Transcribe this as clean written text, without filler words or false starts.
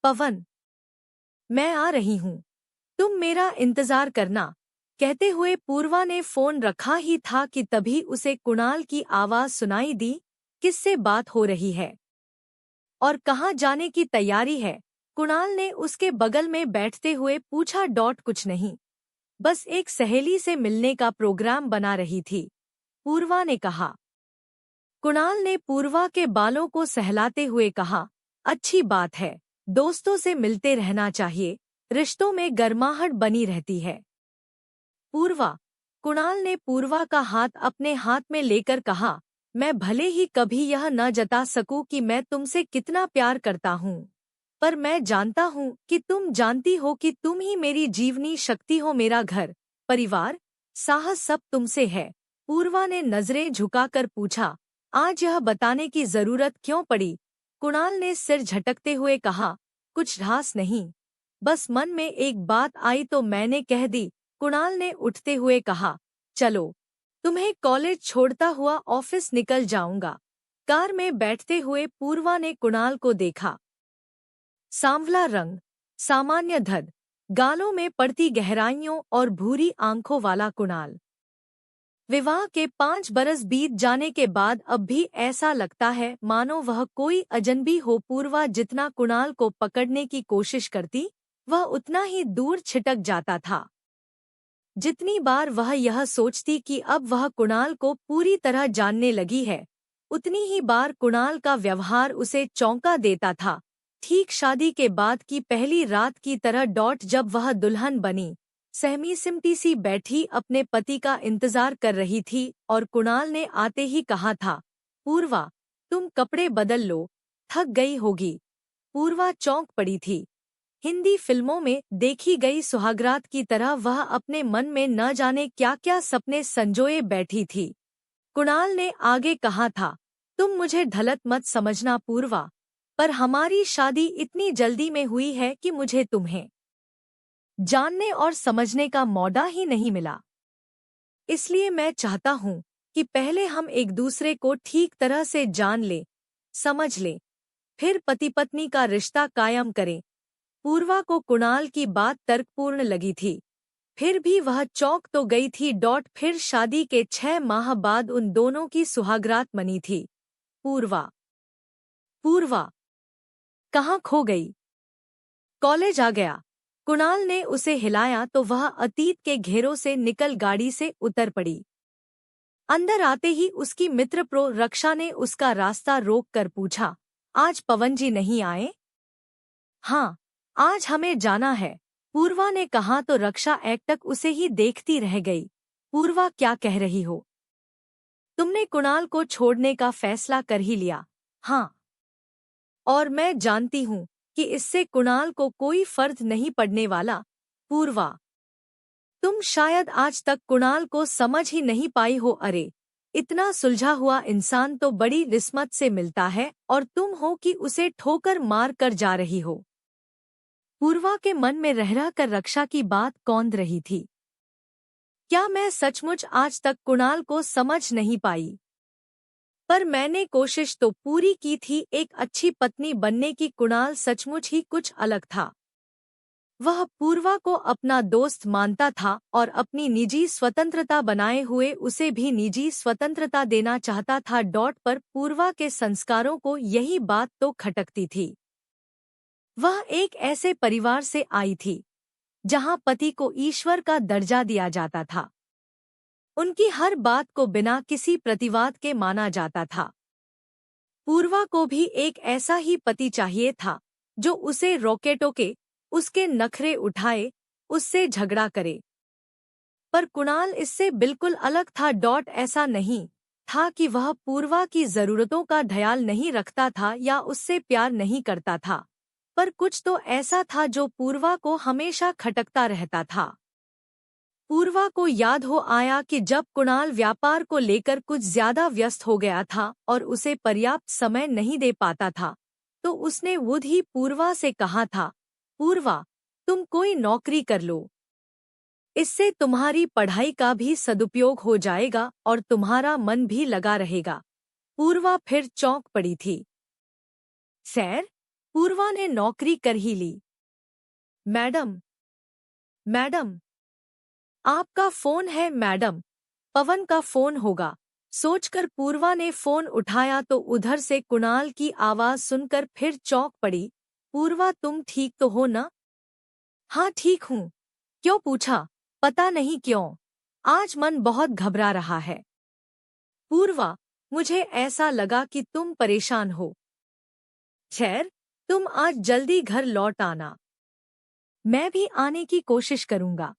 पवन, मैं आ रही हूँ, तुम मेरा इंतजार करना। कहते हुए पूर्वा ने फोन रखा ही था कि तभी उसे कुणाल की आवाज सुनाई दी। किससे बात हो रही है और कहाँ जाने की तैयारी है? कुणाल ने उसके बगल में बैठते हुए पूछा। कुछ नहीं, बस एक सहेली से मिलने का प्रोग्राम बना रही थी, पूर्वा ने कहा। कुणाल ने पूर्वा के बालों को सहलाते हुए कहा, अच्छी बात है, दोस्तों से मिलते रहना चाहिए, रिश्तों में गर्माहट बनी रहती है। पूर्वा, कुणाल ने पूर्वा का हाथ अपने हाथ में लेकर कहा, मैं भले ही कभी यह न जता सकूं कि मैं तुमसे कितना प्यार करता हूँ, पर मैं जानता हूँ कि तुम जानती हो कि तुम ही मेरी जीवनी शक्ति हो, मेरा घर, परिवार, साहस सब तुमसे है। पूर्वा ने नजरें झुकाकर पूछा, आज यह बताने की जरूरत क्यों पड़ी? कुणाल ने सिर झटकते हुए कहा, कुछ खास नहीं, बस मन में एक बात आई तो मैंने कह दी। कुणाल ने उठते हुए कहा, चलो, तुम्हें कॉलेज छोड़ता हुआ ऑफिस निकल जाऊंगा। कार में बैठते हुए पूर्वा ने कुणाल को देखा। सांवला रंग, सामान्य धड़, गालों में पड़ती गहराइयों और भूरी आंखों वाला कुणाल। विवाह के 5 बरस बीत जाने के बाद अब भी ऐसा लगता है मानो वह कोई अजनबी हो। पूर्वा जितना कुणाल को पकड़ने की कोशिश करती, वह उतना ही दूर छिटक जाता था। जितनी बार वह यह सोचती कि अब वह कुणाल को पूरी तरह जानने लगी है, उतनी ही बार कुणाल का व्यवहार उसे चौंका देता था। ठीक शादी के बाद की पहली रात की तरह जब वह दुल्हन बनी, सहमी सिमटी सी बैठी अपने पति का इंतजार कर रही थी और कुणाल ने आते ही कहा था, पूर्वा, तुम कपड़े बदल लो, थक गई होगी। पूर्वा चौंक पड़ी थी। हिंदी फिल्मों में देखी गई सुहागरात की तरह वह अपने मन में न जाने क्या क्या सपने संजोए बैठी थी। कुणाल ने आगे कहा था, तुम मुझे ढलत मत समझना पूर्वा, पर हमारी शादी इतनी जल्दी में हुई है कि मुझे तुम्हें जानने और समझने का मौका ही नहीं मिला। इसलिए मैं चाहता हूँ कि पहले हम एक दूसरे को ठीक तरह से जान लें, समझ लें, फिर पति पत्नी का रिश्ता कायम करें। पूर्वा को कुणाल की बात तर्कपूर्ण लगी थी, फिर भी वह चौंक तो गई थी। फिर शादी के 6 माह बाद उन दोनों की सुहागरात मनी थी। पूर्वा कहाँ खो गई? कॉलेज आ गया। कुणाल ने उसे हिलाया तो वह अतीत के घेरों से निकल गाड़ी से उतर पड़ी। अंदर आते ही उसकी मित्र प्रो रक्षा ने उसका रास्ता रोक कर पूछा, आज पवन जी नहीं आए? हाँ, आज हमें जाना है, पूर्वा ने कहा तो रक्षा एकटक उसे ही देखती रह गई। पूर्वा, क्या कह रही हो? तुमने कुणाल को छोड़ने का फैसला कर ही लिया? हाँ, और मैं जानती हूँ कि इससे कुणाल को कोई फर्क नहीं पड़ने वाला। पूर्वा, तुम शायद आज तक कुणाल को समझ ही नहीं पाई हो। अरे, इतना सुलझा हुआ इंसान तो बड़ी किस्मत से मिलता है और तुम हो कि उसे ठोकर मार कर जा रही हो। पूर्वा के मन में रह कर रक्षा की बात कौंध रही थी। क्या मैं सचमुच आज तक कुणाल को समझ नहीं पाई? पर मैंने कोशिश तो पूरी की थी एक अच्छी पत्नी बनने की। कुणाल सचमुच ही कुछ अलग था। वह पूर्वा को अपना दोस्त मानता था और अपनी निजी स्वतंत्रता बनाए हुए उसे भी निजी स्वतंत्रता देना चाहता था। पर पूर्वा के संस्कारों को यही बात तो खटकती थी। वह एक ऐसे परिवार से आई थी जहां पति को ईश्वर का दर्जा दिया जाता था। उनकी हर बात को बिना किसी प्रतिवाद के माना जाता था। पूर्वा को भी एक ऐसा ही पति चाहिए था जो उसे रोके टोके, उसके नखरे उठाए, उससे झगड़ा करे। पर कुणाल इससे बिल्कुल अलग था। ऐसा नहीं था कि वह पूर्वा की जरूरतों का ख्याल नहीं रखता था या उससे प्यार नहीं करता था, पर कुछ तो ऐसा था जो पूर्वा को हमेशा खटकता रहता था। पूर्वा को याद हो आया कि जब कुणाल व्यापार को लेकर कुछ ज्यादा व्यस्त हो गया था और उसे पर्याप्त समय नहीं दे पाता था, तो उसने खुद ही पूर्वा से कहा था, पूर्वा, तुम कोई नौकरी कर लो, इससे तुम्हारी पढ़ाई का भी सदुपयोग हो जाएगा और तुम्हारा मन भी लगा रहेगा। पूर्वा फिर चौंक पड़ी थी। सैर, पूर्वा ने नौकरी कर ही ली। मैडम, मैडम, आपका फोन है मैडम, पवन का फोन होगा। सोचकर पूर्वा ने फोन उठाया तो उधर से कुणाल की आवाज सुनकर फिर चौंक पड़ी। पूर्वा, तुम ठीक तो हो ना? हाँ ठीक हूँ। क्यों पूछा? पता नहीं क्यों, आज मन बहुत घबरा रहा है। पूर्वा, मुझे ऐसा लगा कि तुम परेशान हो। खैर, तुम आज जल्दी घर लौट आना। मैं भी आने की कोशिश करूंगा।